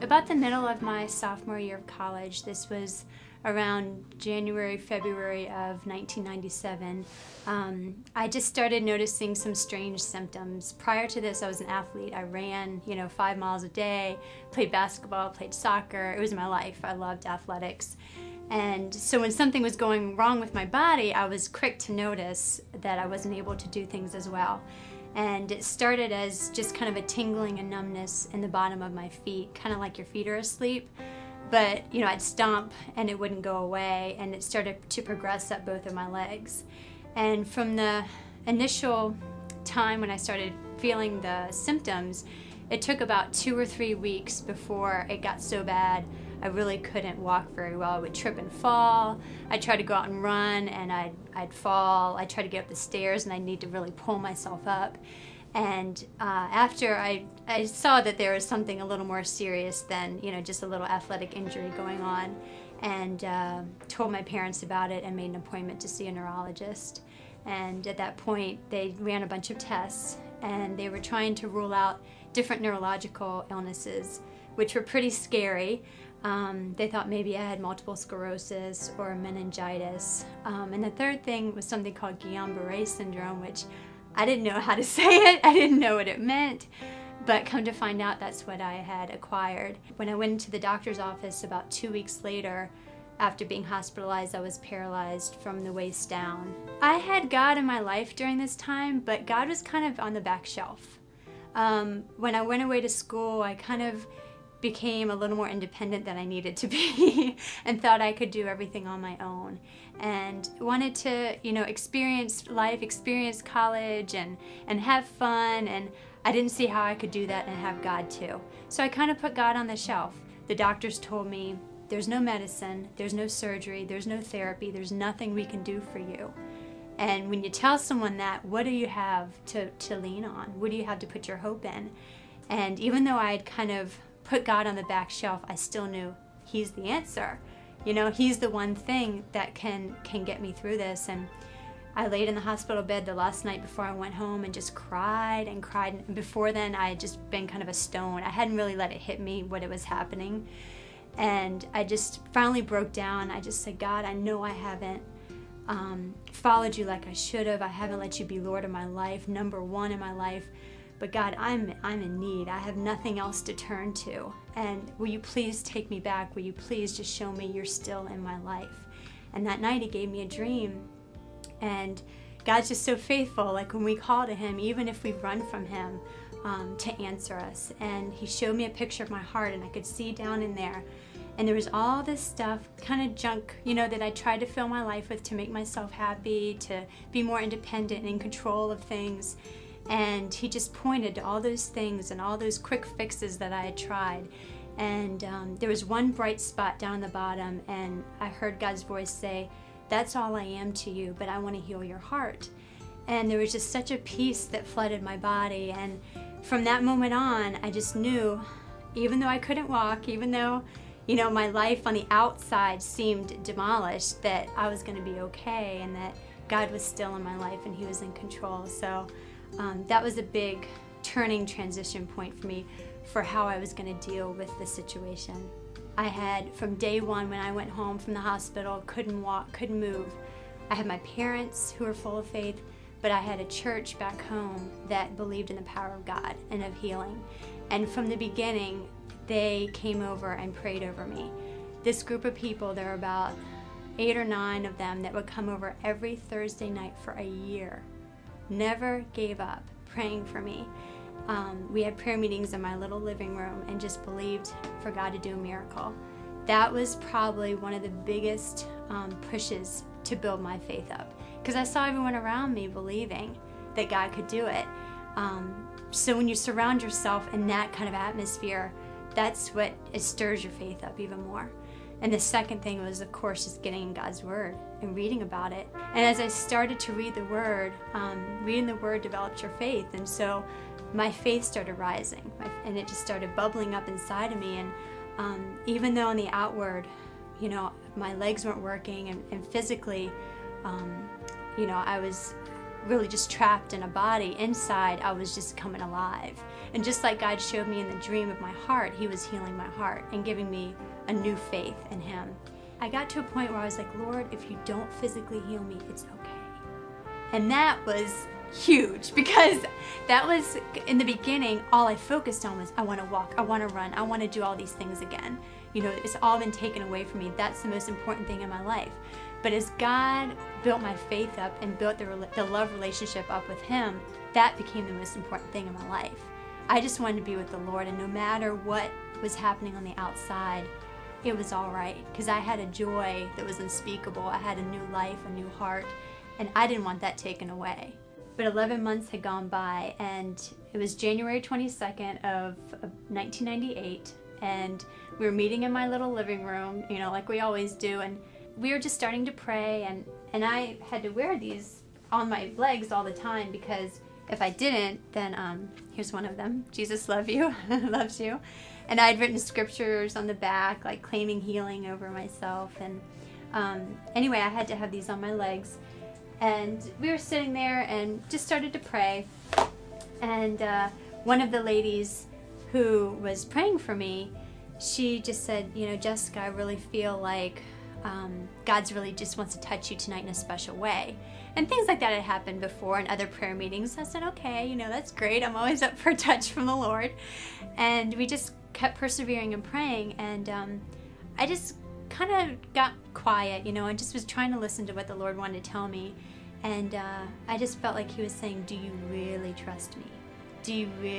About the middle of my sophomore year of college, this was around January, February of 1997, I just started noticing some strange symptoms. Prior to this, I was an athlete. I ran, 5 miles a day, played basketball, played soccer. It was my life. I loved athletics. And so when something was going wrong with my body, I was quick to notice that I wasn't able to do things as well. And it started as just kind of a tingling and numbness in the bottom of my feet, kind of like your feet are asleep. But, I'd stomp and it wouldn't go away, and it started to progress up both of my legs. And from the initial time when I started feeling the symptoms, it took about 2 or 3 weeks before it got so bad I really couldn't walk very well. I would trip and fall. I'd try to go out and run and I'd fall. I'd try to get up the stairs and I'd need to really pull myself up. And after I saw that there was something a little more serious than, just a little athletic injury going on, and told my parents about it and made an appointment to see a neurologist. And at that point, they ran a bunch of tests and they were trying to rule out different neurological illnesses, which were pretty scary. They thought maybe I had multiple sclerosis or meningitis. And the third thing was something called Guillain-Barré syndrome, which I didn't know how to say it. I didn't know what it meant. But come to find out, that's what I had acquired. When I went into the doctor's office about 2 weeks later, after being hospitalized, I was paralyzed from the waist down. I had God in my life during this time, but God was kind of on the back shelf. When I went away to school, I kind of became a little more independent than I needed to be and thought I could do everything on my own, and wanted to, experience life, experience college and have fun, and I didn't see how I could do that and have God too. So I kind of put God on the shelf. The doctors told me, there's no medicine, there's no surgery, there's no therapy, there's nothing we can do for you. And when you tell someone that, what do you have to lean on? What do you have to put your hope in? And even though I had kind of put God on the back shelf, I still knew He's the answer. He's the one thing that can get me through this. And I laid in the hospital bed the last night before I went home and just cried and cried. And before then, I had just been kind of a stone. I hadn't really let it hit me what it was happening. And I just finally broke down. I just said, God, I know I haven't followed you like I should have. I haven't let you be Lord of my life, number one in my life. But God, I'm in need. I have nothing else to turn to. And will you please take me back? Will you please just show me you're still in my life? And that night He gave me a dream. And God's just so faithful. Like when we call to Him, even if we run from Him, to answer us. And He showed me a picture of my heart, and I could see down in there. And there was all this stuff, kind of junk, that I tried to fill my life with to make myself happy, to be more independent and in control of things. And He just pointed to all those things and all those quick fixes that I had tried. And there was one bright spot down the bottom, and I heard God's voice say, that's all I am to you, but I want to heal your heart. And there was just such a peace that flooded my body. And from that moment on, I just knew, even though I couldn't walk, even though, my life on the outside seemed demolished, that I was going to be okay, and that God was still in my life and He was in control. So that was a big turning transition point for me for how I was going to deal with the situation. I had, from day one when I went home from the hospital, couldn't walk, couldn't move. I had my parents who were full of faith, but I had a church back home that believed in the power of God and of healing. And from the beginning, they came over and prayed over me. This group of people, there were about 8 or 9 of them that would come over every Thursday night for a year. Never gave up praying for me. We had prayer meetings in my little living room and just believed for God to do a miracle. That was probably one of the biggest pushes to build my faith up, because I saw everyone around me believing that God could do it. So when you surround yourself in that kind of atmosphere, that's what it stirs your faith up even more. And the second thing was, of course, just getting in God's Word and reading about it. And as I started to read the Word, reading the Word developed your faith. And so my faith started rising, and it just started bubbling up inside of me. And even though on the outward, my legs weren't working, and physically, I really just trapped in a body. Inside, I was just coming alive. And just like God showed me in the dream of my heart, he was healing my heart and giving me a new faith in him. I got to a point where I was like, Lord, if you don't physically heal me, it's okay. And that was huge, because that was, in the beginning, all I focused on was, I want to walk, I want to run, I want to do all these things again. You know, it's all been taken away from me. That's the most important thing in my life. But as God built my faith up and built the love relationship up with him, that became the most important thing in my life. I just wanted to be with the Lord, and no matter what was happening on the outside, it was all right, because I had a joy that was unspeakable. I had a new life, a new heart, and I didn't want that taken away. But 11 months had gone by, and it was January 22nd of 1998, and we were meeting in my little living room, you know, like we always do, and we were just starting to pray, and I had to wear these on my legs all the time, because if I didn't, then here's one of them: Jesus loves you. And I'd written scriptures on the back, like claiming healing over myself. And anyway, I had to have these on my legs. And we were sitting there and just started to pray. And one of the ladies who was praying for me, she just said, you know, Jessica, I really feel like God's really just wants to touch you tonight in a special way. And things like that had happened before in other prayer meetings. I said, okay, you know, that's great. I'm always up for a touch from the Lord. And we just kept persevering and praying. And I just kind of got quiet, you know, and just was trying to listen to what the Lord wanted to tell me. And I just felt like he was saying, do you really trust me?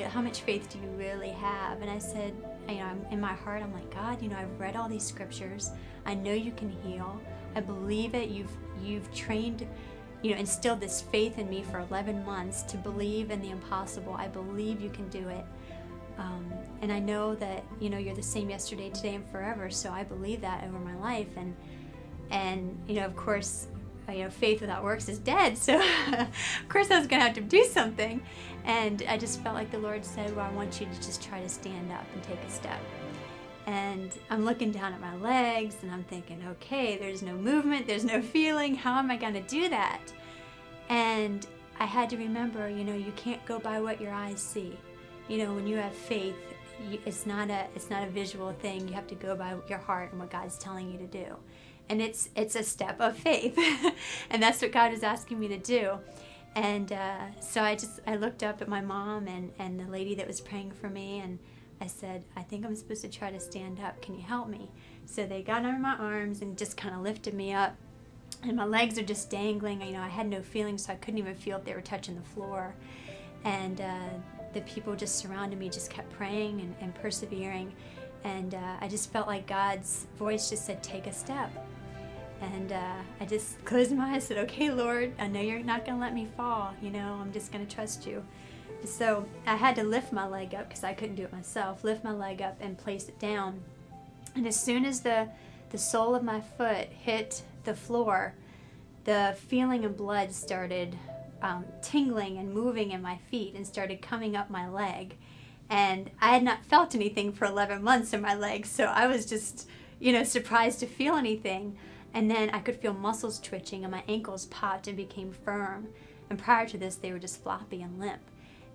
How much faith do you really have? And I said, you know, in my heart, I'm like, God, you know, I've read all these scriptures. I know you can heal. I believe it. You've trained, you know, instilled this faith in me for 11 months to believe in the impossible. I believe you can do it. And I know that, you know, you're the same yesterday, today, and forever. So I believe that over my life. And you know, of course, you know, faith without works is dead. So of course I was going to have to do something. And I just felt like the Lord said, well, I want you to just try to stand up and take a step. And I'm looking down at my legs and I'm thinking, okay, there's no movement, there's no feeling. How am I going to do that? And I had to remember, you know, you can't go by what your eyes see. You know, when you have faith, it's not a visual thing. You have to go by your heart and what God's telling you to do. And it's a step of faith. And that's what God is asking me to do. And so I looked up at my mom and the lady that was praying for me, and I said, I think I'm supposed to try to stand up. Can you help me? So they got under my arms and just kind of lifted me up. And my legs are just dangling. You know, I had no feeling, so I couldn't even feel if they were touching the floor. And the people just surrounded me, just kept praying and persevering. And I just felt like God's voice just said, take a step. And I just closed my eyes and said, okay, Lord, I know you're not going to let me fall. You know, I'm just going to trust you. So I had to lift my leg up because I couldn't do it myself, lift my leg up and place it down. And as soon as the sole of my foot hit the floor, the feeling of blood started tingling and moving in my feet and started coming up my leg. And I had not felt anything for 11 months in my legs, so I was just, you know, surprised to feel anything. And then I could feel muscles twitching and my ankles popped and became firm. And prior to this, they were just floppy and limp.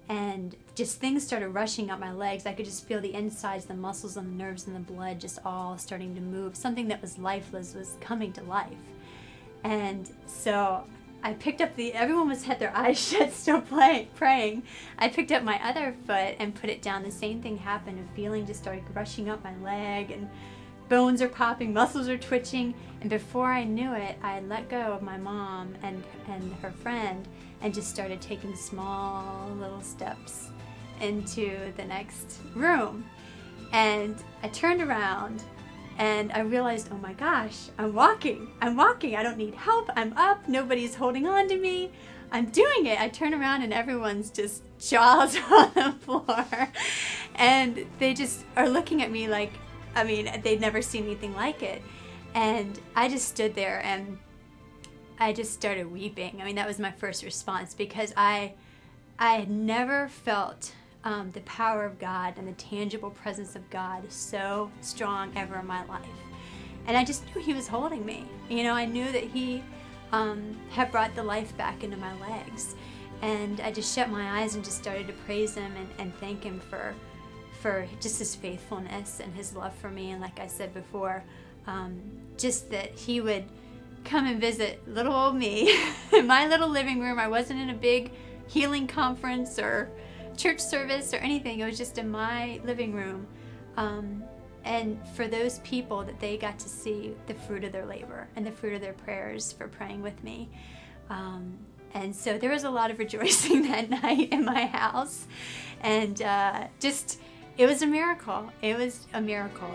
And just things started rushing up my legs. I could just feel the insides, the muscles and the nerves and the blood just all starting to move. Something that was lifeless was coming to life. And so I picked up everyone had their eyes shut, still praying. I picked up my other foot and put it down. The same thing happened. A feeling just started rushing up my leg, and bones are popping, muscles are twitching. And before I knew it, I let go of my mom and her friend and just started taking small little steps into the next room. And I turned around and I realized, oh my gosh, I'm walking. I don't need help. I'm up. Nobody's holding on to me. I'm doing it. I turn around and everyone's just jaws on the floor. And they just are looking at me like, I mean, they'd never seen anything like it. And I just stood there and I just started weeping. I mean, that was my first response, because I had never felt the power of God and the tangible presence of God so strong ever in my life. And I just knew he was holding me. You know, I knew that he have brought the life back into my legs. And I just shut my eyes and just started to praise him and thank him for just his faithfulness and his love for me. And like I said before, just that he would come and visit little old me in my little living room. I wasn't in a big healing conference or church service or anything. It was just in my living room. And for those people, that they got to see the fruit of their labor and the fruit of their prayers for praying with me. And so there was a lot of rejoicing that night in my house. And it was a miracle. It was a miracle.